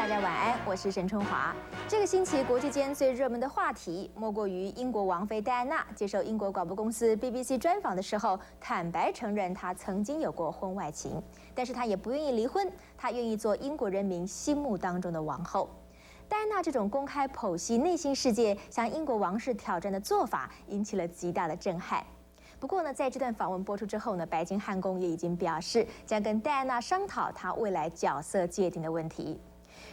家晚安，我是沈春华。这个星期国际间最热门的话题，莫过于英国王妃戴安娜接受英国广播公司 BBC 专访的时候，坦白承认她曾经有过婚外情，但是她也不愿意离婚，她愿意做英国人民心目当中的王后。戴安娜这种公开剖析内心世界、向英国王室挑战的做法，引起了极大的震撼。不过呢，在这段访问播出之后呢，白金汉宫也已经表示将跟戴安娜商讨她未来角色界定的问题。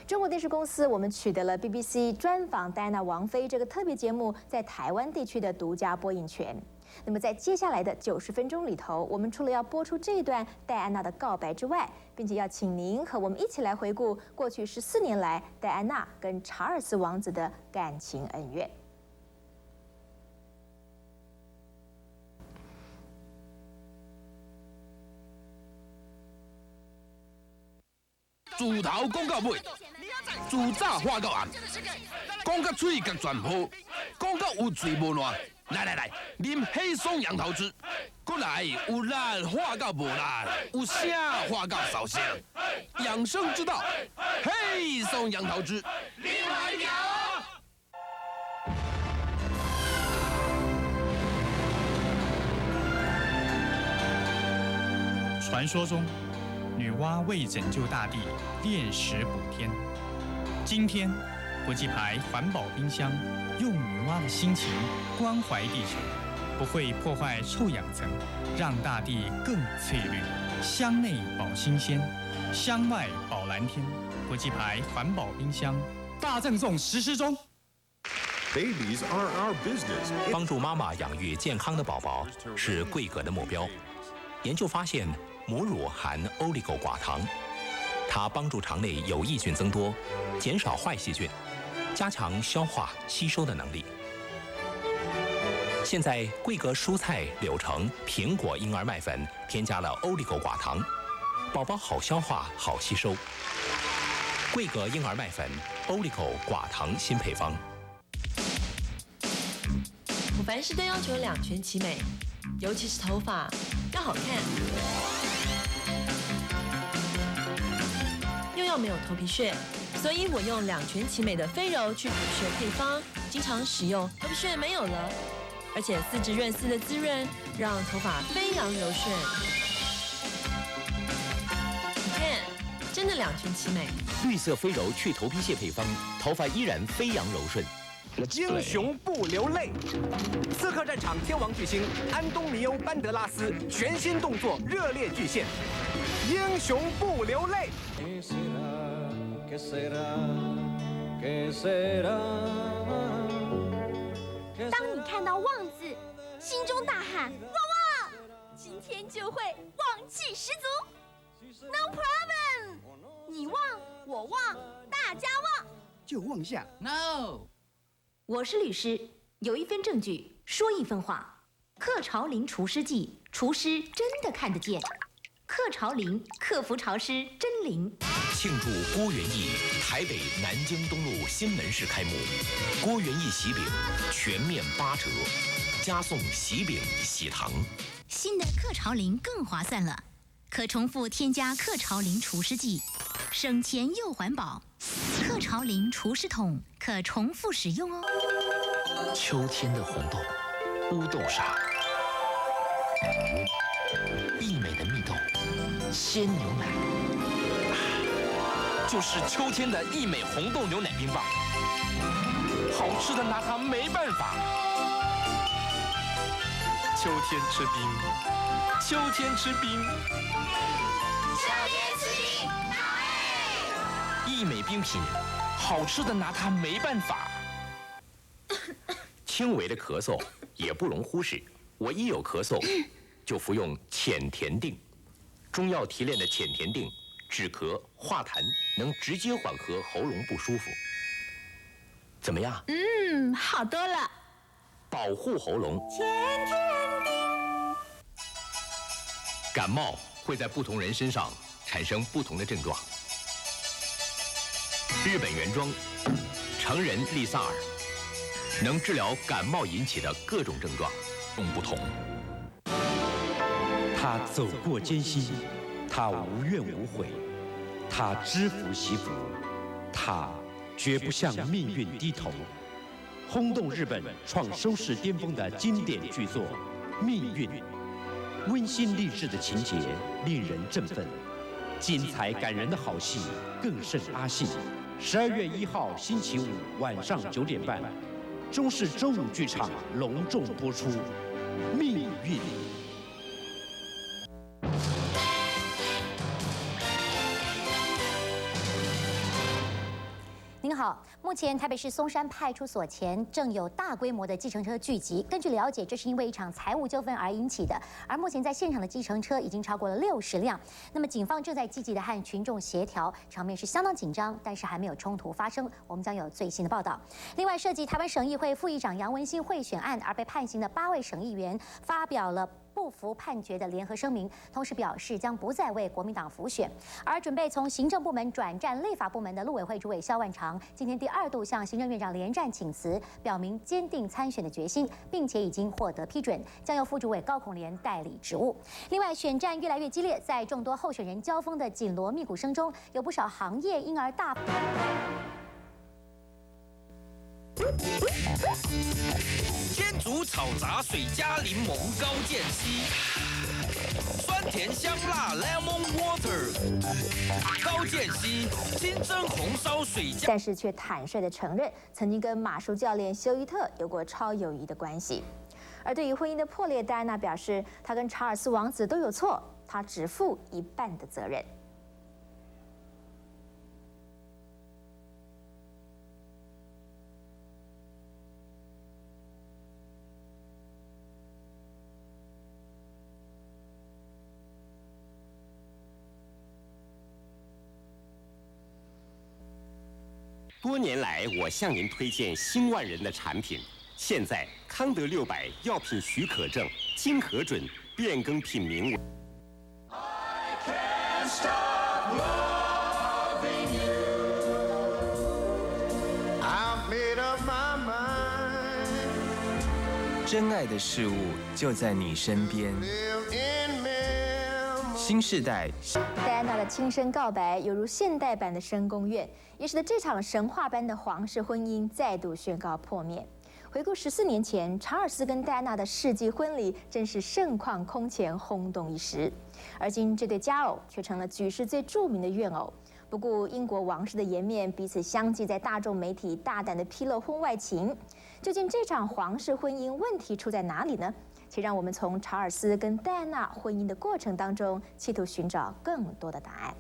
中国电视公司我们取得了 BBC 专访戴安娜王妃这个特别节目在台湾地区的独家播映权。那么在接下来的90分钟里头，我们除了要播出这一段戴安娜的告白之外，并且要请您和我们一起来回顾过去14年来戴安娜跟查尔斯王子的感情恩怨。自头讲到尾，自早话到暗，讲到嘴甲全破，讲到有罪无乱。来，啉黑松杨桃汁，过来有辣话到无辣，有声话到少声，养生之道，黑松杨桃汁，另外一条。传说中，女娲为拯救大地，炼石补天。今天，国际牌环保冰箱用女娲的心情关怀地球，不会破坏臭氧层，让大地更翠绿。箱内保新鲜，箱外保蓝天。国际牌环保冰箱大赠送实施中。Babies are our business. 帮助妈妈养育健康的宝宝是贵格的目标。研究发现，母乳含欧利狗寡糖，它帮助肠内有益菌增多，减少坏细菌，加强消化吸收的能力。现在贵格蔬菜、柳橙、苹果婴儿麦粉添加了欧利狗寡糖，宝宝好消化、好吸收。贵格婴儿麦粉，欧利狗寡糖新配方。我凡事都要求两全其美，尤其是头发要好看，又要没有头皮屑，所以我用两全其美的飞柔去补屑配方，经常使用，头皮屑没有了，而且4至润丝的滋润，让头发飞扬柔顺。你看，真的两全其美。绿色飞柔去头皮屑配方，头发依然飞扬柔顺。英雄不流泪，刺客战场天王巨星安东尼欧·班德拉斯全新动作热烈巨献，英雄不流泪。当你看到旺字，心中大喊旺旺，今天就会旺气十足。No problem， 你旺我旺大家旺，就旺下。No。我是律师，有一份证据说一分话。克潮灵除湿剂，除湿真的看得见。克潮灵，克服潮湿真灵。庆祝郭元益台北南京东路新门市开幕，郭元益喜饼全面8折，加送喜饼喜糖。新的克潮灵更划算了，可重复添加克潮灵除湿剂，省钱又环保。克潮灵除湿桶可重复使用哦。秋天的红豆，乌豆沙，益美的蜜豆，鲜牛奶，就是秋天的益美红豆牛奶冰棒，好吃的拿它没办法。秋天吃冰，秋天吃冰，秋天吃冰，好哎！益美冰品，好吃的拿它没办法。轻微的咳嗽也不容忽视，我一有咳嗽就服用浅田定，中药提炼的浅田定，止咳化痰，能直接缓和喉咙不舒服。怎么样？好多了。保护喉咙。浅田定。感冒会在不同人身上产生不同的症状。日本原装，成人利萨尔，能治疗感冒引起的各种症状，不同。他走过艰辛，他无怨无悔，他知福惜福，他绝不向命运低头。轰动日本、创收视巅峰的经典巨作《命运》，温馨励志的情节令人振奋，精彩感人的好戏更胜阿戏。12月1号星期五晚上9点半，中视周五剧场隆重播出《命运》。您好，目前台北市松山派出所前正有大规模的计程车聚集。根据了解，这是因为一场财务纠纷而引起的。而目前在现场的计程车已经超过了60辆。那么警方正在积极的和群众协调，场面是相当紧张，但是还没有冲突发生。我们将有最新的报道。另外，涉及台湾省议会副议长杨文兴贿选案而被判刑的8位省议员发表了不服判决的联合声明，同时表示将不再为国民党辅选。而准备从行政部门转战立法部门的陆委会主委萧万长，今天第2度向行政院长连战请辞，表明坚定参选的决心，并且已经获得批准，将由副主委高孔廉代理职务。另外，选战越来越激烈，在众多候选人交锋的紧锣密鼓声中，有不少行业因而大。天竺炒杂水加柠檬高健硒，酸甜香辣 lemon water， 高健硒清蒸红烧水饺。但是却坦率地承认，曾经跟马术教练休伊特有过超友谊的关系。而对于婚姻的破裂，戴安娜表示，她跟查尔斯王子都有错，她只负一半的责任。多年来，我向您推荐新万人的产品。现在康德600药品许可证经核准，变更品名为。真爱的事物就在你身边。新世代，戴安娜的亲身告白犹如现代版的深宫怨，也使得这场神话般的皇室婚姻再度宣告破灭。回顾14年前，查尔斯跟戴安娜的世纪婚礼真是盛况空前，轰动一时。而今这对佳偶却成了举世最著名的怨偶。不顾英国王室的颜面，彼此相继在大众媒体大胆地披露婚外情。究竟这场皇室婚姻问题出在哪里呢？且让我们从查尔斯跟戴安娜婚姻的过程当中，企图寻找更多的答案。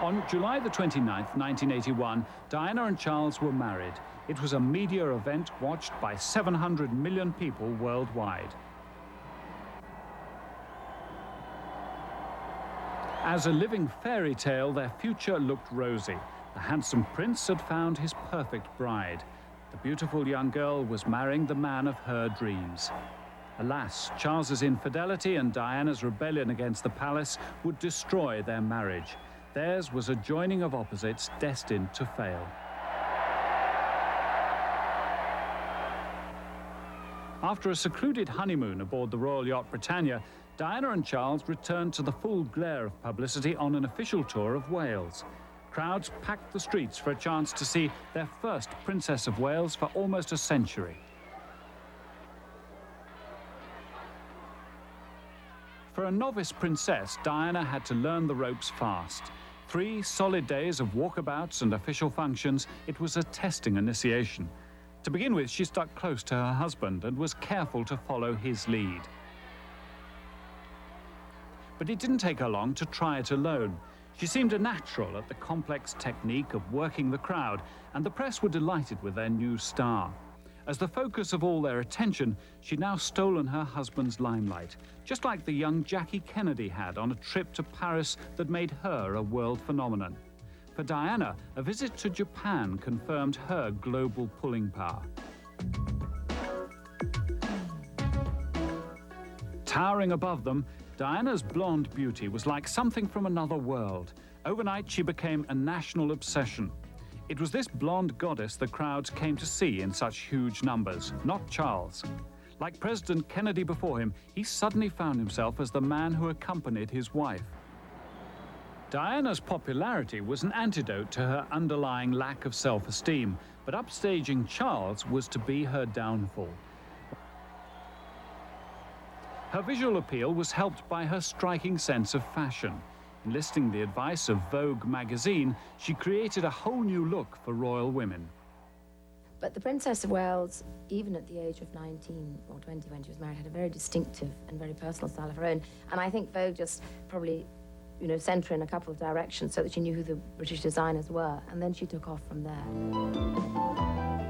On July the 29th, 1981, Diana and Charles were married. It was a media event watched by 700 million people worldwide. As a living fairy tale, their future looked rosy. The handsome prince had found his perfect bride. The beautiful young girl was marrying the man of her dreams. Alas, Charles's infidelity and Diana's rebellion against the palace would destroy their marriage. Theirs was a joining of opposites destined to fail. After a secluded honeymoon aboard the Royal Yacht Britannia, Diana and Charles returned to the full glare of publicity on an official tour of Wales. Crowds packed the streets for a chance to see their first Princess of Wales for almost a century. For a novice princess, Diana had to learn the ropes fast. 3 solid days of walkabouts and official functions, it was a testing initiation. To begin with, she stuck close to her husband and was careful to follow his lead. But it didn't take her long to try it alone. She seemed a natural at the complex technique of working the crowd, and the press were delighted with their new star. As the focus of all their attention, she'd now stolen her husband's limelight, just like the young Jackie Kennedy had on a trip to Paris that made her a world phenomenon. For Diana, a visit to Japan confirmed her global pulling power. Towering above them, Diana's blonde beauty was like something from another world. Overnight, she became a national obsession. It was this blonde goddess the crowds came to see in such huge numbers, not Charles. Like President Kennedy before him, he suddenly found himself as the man who accompanied his wife. Diana's popularity was an antidote to her underlying lack of self-esteem, but upstaging Charles was to be her downfall. Her visual appeal was helped by her striking sense of fashion. Enlisting the advice of Vogue magazine, she created a whole new look for royal women. But the Princess of Wales, even at the age of 19 or 20 when she was married, had a very distinctive and very personal style of her own. And I think Vogue just probably, sent her in a couple of directions so that she knew who the British designers were, and then she took off from there.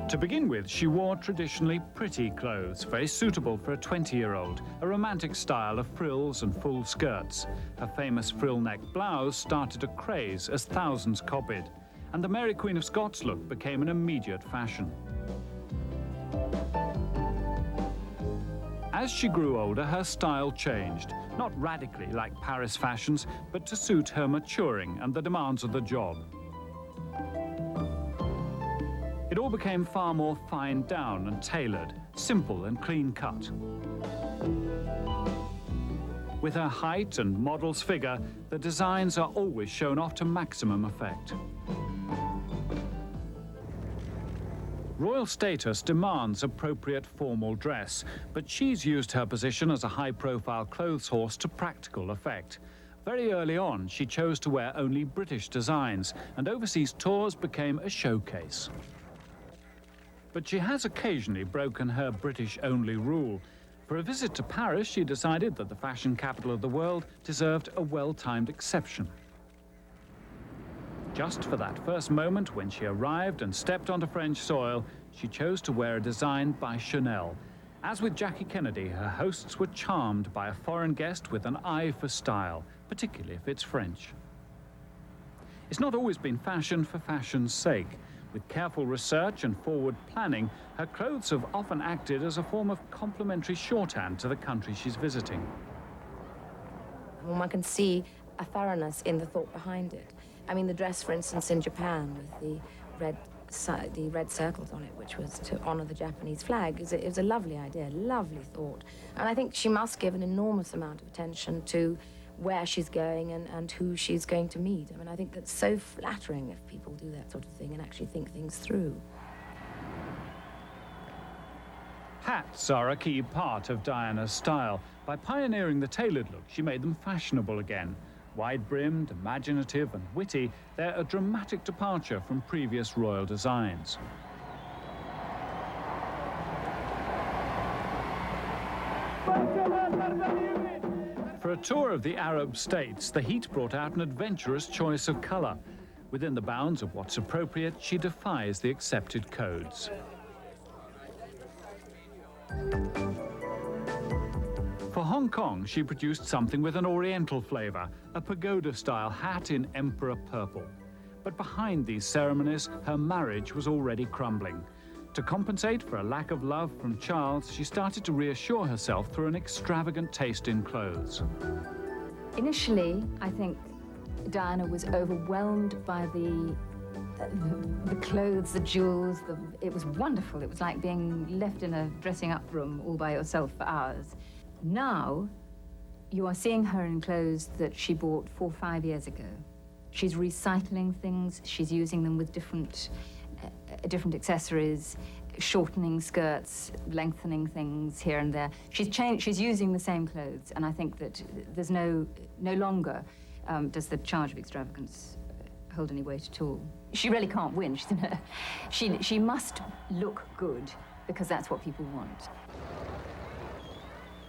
To begin with, she wore traditionally pretty clothes, very suitable for a 20-year-old, a romantic style of frills and full skirts. Her famous frill-neck blouse started a craze as thousands copied, and the Mary Queen of Scots look became an immediate fashion. As she grew older, her style changed, not radically like Paris fashions, but to suit her maturing and the demands of the job. It all became far more fined down and tailored, simple and clean-cut. With her height and model's figure, the designs are always shown off to maximum effect. Royal status demands appropriate formal dress, but she's used her position as a high-profile clothes horse to practical effect. Very early on, she chose to wear only British designs, and overseas tours became a showcase. But she has occasionally broken her British-only rule. For a visit to Paris, she decided that the fashion capital of the world deserved a well-timed exception. Just for that first moment when she arrived and stepped onto French soil, she chose to wear a design by Chanel. As with Jackie Kennedy, her hosts were charmed by a foreign guest with an eye for style, particularly if it's French. It's not always been fashion for fashion's sake. With careful research and forward planning, her clothes have often acted as a form of complementary shorthand to the country she's visiting. Well, one can see a thoroughness in the thought behind it. I mean, the dress, for instance, in Japan with the red circles on it, which was to honor the Japanese flag, it was a lovely idea, lovely thought. And I think she must give an enormous amount of attention to where she's going and who she's going to meet. I mean, I think that's so flattering if people do that sort of thing and actually think things through. Hats are a key part of Diana's style. By pioneering the tailored look, she made them fashionable again. Wide-brimmed, imaginative and witty, they're a dramatic departure from previous royal designs. For a tour of the Arab states, the heat brought out an adventurous choice of color. Within the bounds of what's appropriate, she defies the accepted codes. For Hong Kong, she produced something with an oriental flavor, a pagoda-style hat in emperor purple. But behind these ceremonies, her marriage was already crumbling. To compensate for a lack of love from Charles, she started to reassure herself through an extravagant taste in clothes. Initially, I think Diana was overwhelmed by the clothes, the jewels. It was wonderful. It was like being left in a dressing-up room all by yourself for hours. Now, you are seeing her in clothes that she bought 4 or 5 years ago. She's recycling things. She's using them with different accessories, shortening skirts, lengthening things here and there. She's using the same clothes, and I think that there's no longer does the charge of extravagance hold any weight at all. She really can't win. She must look good because that's what people want.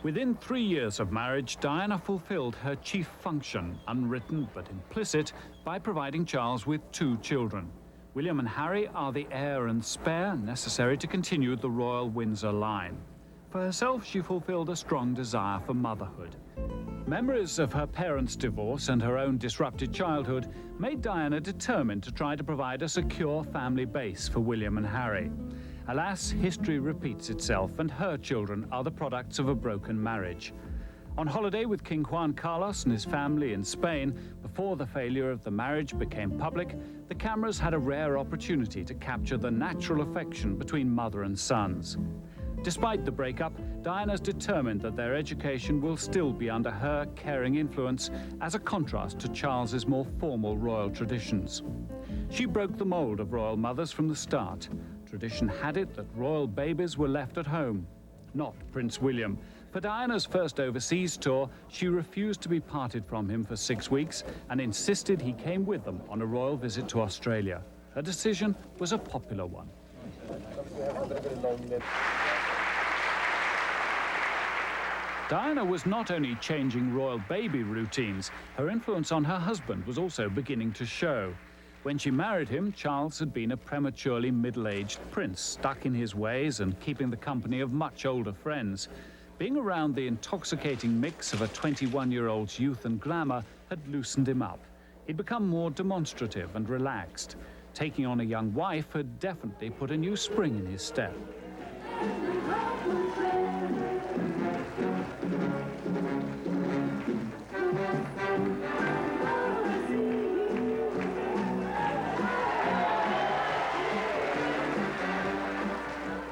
Within 3 years of marriage, Diana fulfilled her chief function, unwritten but implicit, by providing Charles with 2 children. William and Harry are the heir and spare necessary to continue the royal Windsor line. For herself, she fulfilled a strong desire for motherhood. Memories of her parents' divorce and her own disrupted childhood made Diana determined to try to provide a secure family base for William and Harry. Alas, history repeats itself, and her children are the products of a broken marriage. On holiday with King Juan Carlos and his family in Spain, before the failure of the marriage became public, the cameras had a rare opportunity to capture the natural affection between mother and sons. Despite the breakup, Diana's determined that their education will still be under her caring influence as a contrast to Charles's more formal royal traditions. She broke the mold of royal mothers from the start. Tradition had it that royal babies were left at home, not Prince William. For Diana's first overseas tour, she refused to be parted from him for 6 weeks and insisted he came with them on a royal visit to Australia. Her decision was a popular one. Diana was not only changing royal baby routines, her influence on her husband was also beginning to show. When she married him, Charles had been a prematurely middle-aged prince, stuck in his ways and keeping the company of much older friends. Being around the intoxicating mix of a 21-year-old's youth and glamour had loosened him up. He'd become more demonstrative and relaxed. Taking on a young wife had definitely put a new spring in his step.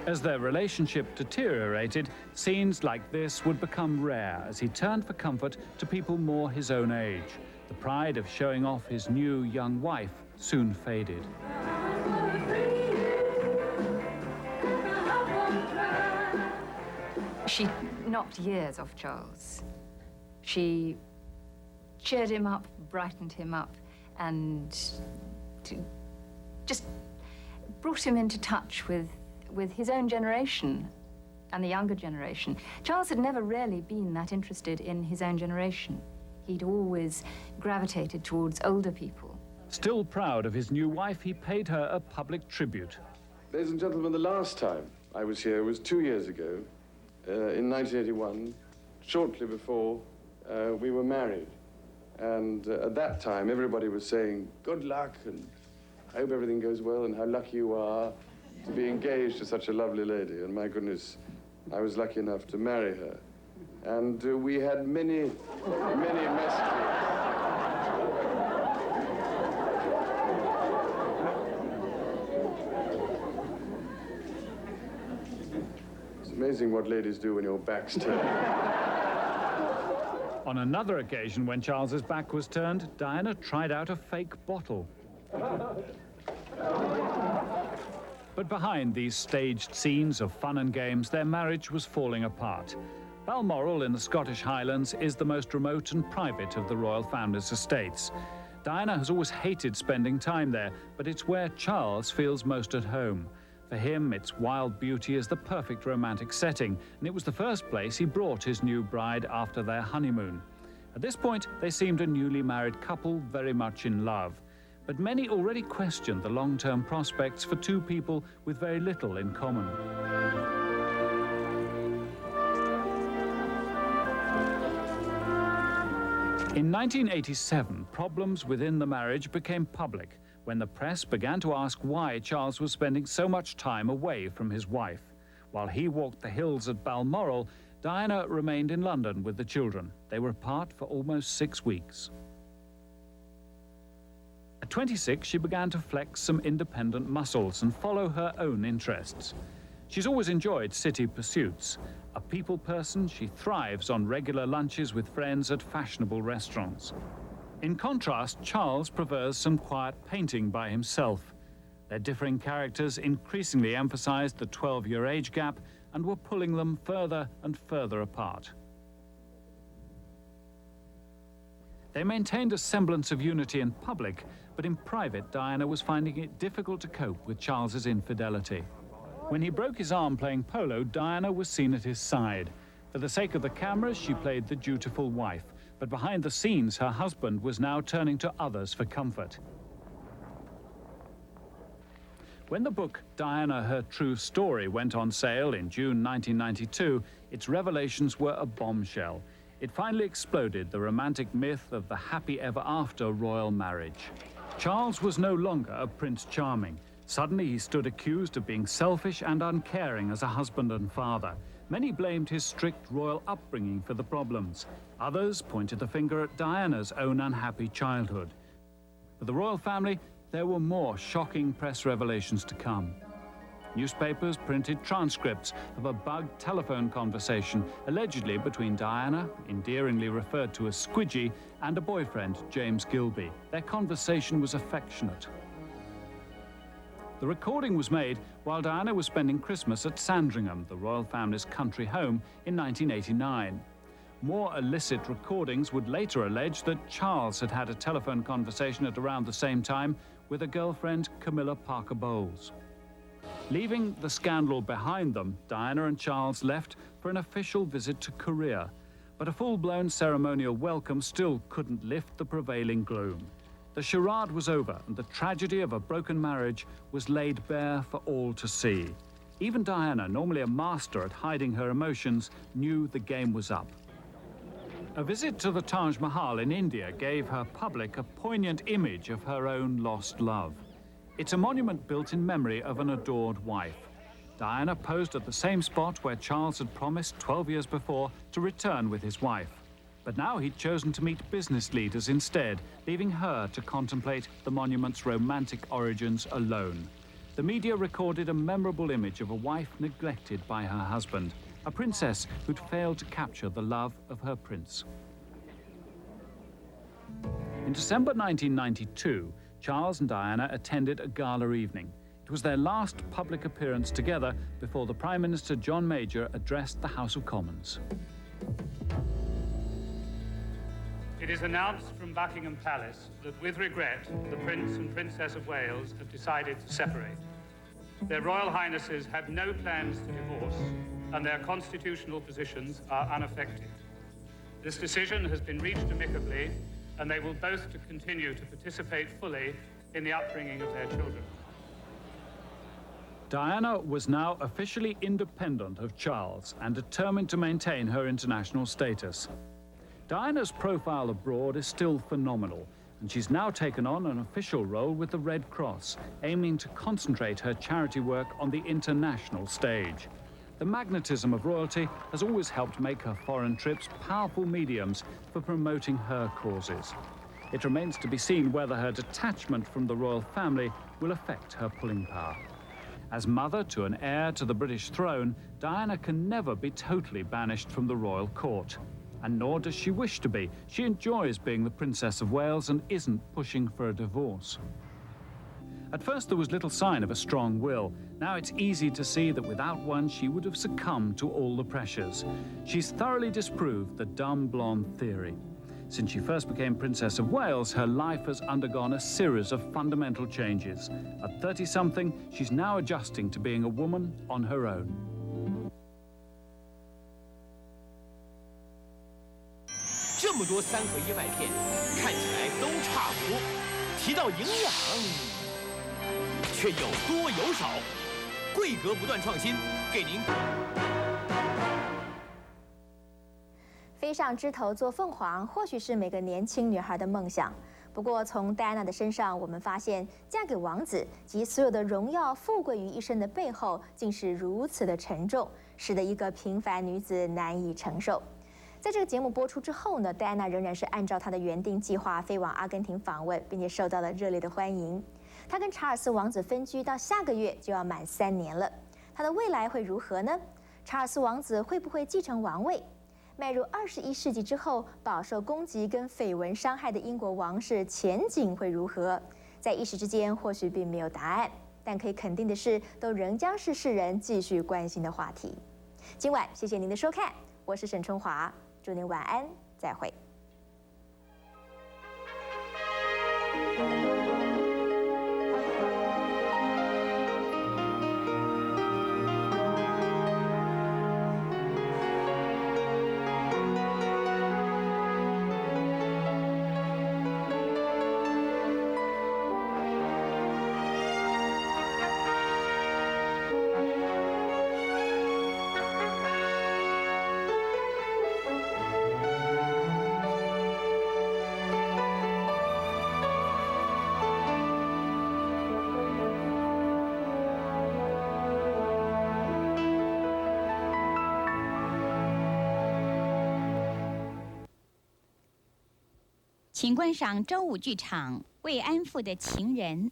As their relationship deteriorated, scenes like this would become rare as he turned for comfort to people more his own age. The pride of showing off his new young wife soon faded. She knocked years off Charles. She cheered him up, brightened him up, and just brought him into touch with his own generation and the younger generation. Charles had never really been that interested in his own generation. He'd always gravitated towards older people. Still proud of his new wife, he paid her a public tribute. Ladies and gentlemen, the last time I was here was 2 years ago, in 1981, shortly before we were married. And at that time, everybody was saying, good luck, and I hope everything goes well, and how lucky you are to be engaged to such a lovely lady. And my goodness, I was lucky enough to marry her. And we had many, many messages. It's amazing what ladies do when your back's turned. On another occasion, when Charles's back was turned, Diana tried out a fake bottle. But behind these staged scenes of fun and games, their marriage was falling apart. Balmoral in the Scottish Highlands is the most remote and private of the royal family's estates. Diana has always hated spending time there, but it's where Charles feels most at home. For him, its wild beauty is the perfect romantic setting, and it was the first place he brought his new bride after their honeymoon. At this point, they seemed a newly married couple very much in love. But many already questioned the long-term prospects for two people with very little in common. In 1987, problems within the marriage became public when the press began to ask why Charles was spending so much time away from his wife. While he walked the hills at Balmoral, Diana remained in London with the children. They were apart for almost 6 weeks. At 26, she began to flex some independent muscles and follow her own interests. She's always enjoyed city pursuits. A people person, she thrives on regular lunches with friends at fashionable restaurants. In contrast, Charles prefers some quiet painting by himself. Their differing characters increasingly emphasized the 12-year age gap and were pulling them further and further apart. They maintained a semblance of unity in public, but in private, Diana was finding it difficult to cope with Charles's infidelity. When he broke his arm playing polo, Diana was seen at his side. For the sake of the cameras, she played the dutiful wife, but behind the scenes, her husband was now turning to others for comfort. When the book Diana, Her True Story went on sale in June 1992, its revelations were a bombshell. It finally exploded the romantic myth of the happy ever after royal marriage. Charles was no longer a Prince Charming. Suddenly he stood accused of being selfish and uncaring as a husband and father. Many blamed his strict royal upbringing for the problems. Others pointed the finger at Diana's own unhappy childhood. For the royal family, there were more shocking press revelations to come. Newspapers printed transcripts of a bugged telephone conversation allegedly between Diana, endearingly referred to as Squidgy, and a boyfriend, James Gilby. Their conversation was affectionate. The recording was made while Diana was spending Christmas at Sandringham, the royal family's country home, in 1989. More illicit recordings would later allege that Charles had had a telephone conversation at around the same time with a girlfriend, Camilla Parker Bowles. Leaving the scandal behind them, Diana and Charles left for an official visit to Korea. But a full-blown ceremonial welcome still couldn't lift the prevailing gloom. The charade was over, and the tragedy of a broken marriage was laid bare for all to see. Even Diana, normally a master at hiding her emotions, knew the game was up. A visit to the Taj Mahal in India gave her public a poignant image of her own lost love. It's a monument built in memory of an adored wife. Diana posed at the same spot where Charles had promised 12 years before to return with his wife. But now he'd chosen to meet business leaders instead, leaving her to contemplate the monument's romantic origins alone. The media recorded a memorable image of a wife neglected by her husband, a princess who'd failed to capture the love of her prince. In December 1992, Charles and Diana attended a gala evening. It was their last public appearance together before the Prime Minister John Major addressed the House of Commons. It is announced from Buckingham Palace that, with regret, the Prince and Princess of Wales have decided to separate. Their Royal Highnesses have no plans to divorce, and their constitutional positions are unaffected. This decision has been reached amicably, and they will both continue to participate fully in the upbringing of their children. Diana was now officially independent of Charles and determined to maintain her international status. Diana's profile abroad is still phenomenal, and she's now taken on an official role with the Red Cross, aiming to concentrate her charity work on the international stage. The magnetism of royalty has always helped make her foreign trips powerful mediums for promoting her causes. It remains to be seen whether her detachment from the royal family will affect her pulling power. As mother to an heir to the British throne, Diana can never be totally banished from the royal court. And nor does she wish to be. She enjoys being the Princess of Wales and isn't pushing for a divorce. At first there was little sign of a strong will. Now it's easy to see that without one she would have succumbed to all the pressures. She's thoroughly disproved the dumb blonde theory. Since she first became Princess of Wales, her life has undergone a series of fundamental changes. At 30-something, she's now adjusting to being a woman on her own. 这么多3合1麦片，看起来都差不多，提到营养，却有多有少，贵格不断创新，给您。飞上枝头做凤凰，或许是每个年轻女孩的梦想。不过，从戴安娜的身上，我们发现嫁给王子及所有的荣耀富贵于一身的背后，竟是如此的沉重，使得一个平凡女子难以承受。在这个节目播出之后呢，戴安娜仍然是按照她的原定计划飞往阿根廷访问，并且受到了热烈的欢迎。她跟查尔斯王子分居到下个月就要满3年了，她的未来会如何呢？查尔斯王子会不会继承王位？迈入21世纪之后，饱受攻击跟绯闻伤害的英国王室前景会如何？在一时之间或许并没有答案，但可以肯定的是，都仍将是世人继续关心的话题。今晚谢谢您的收看，我是沈春华。祝您晚安，再会。请观赏周五剧场《慰安妇的情人》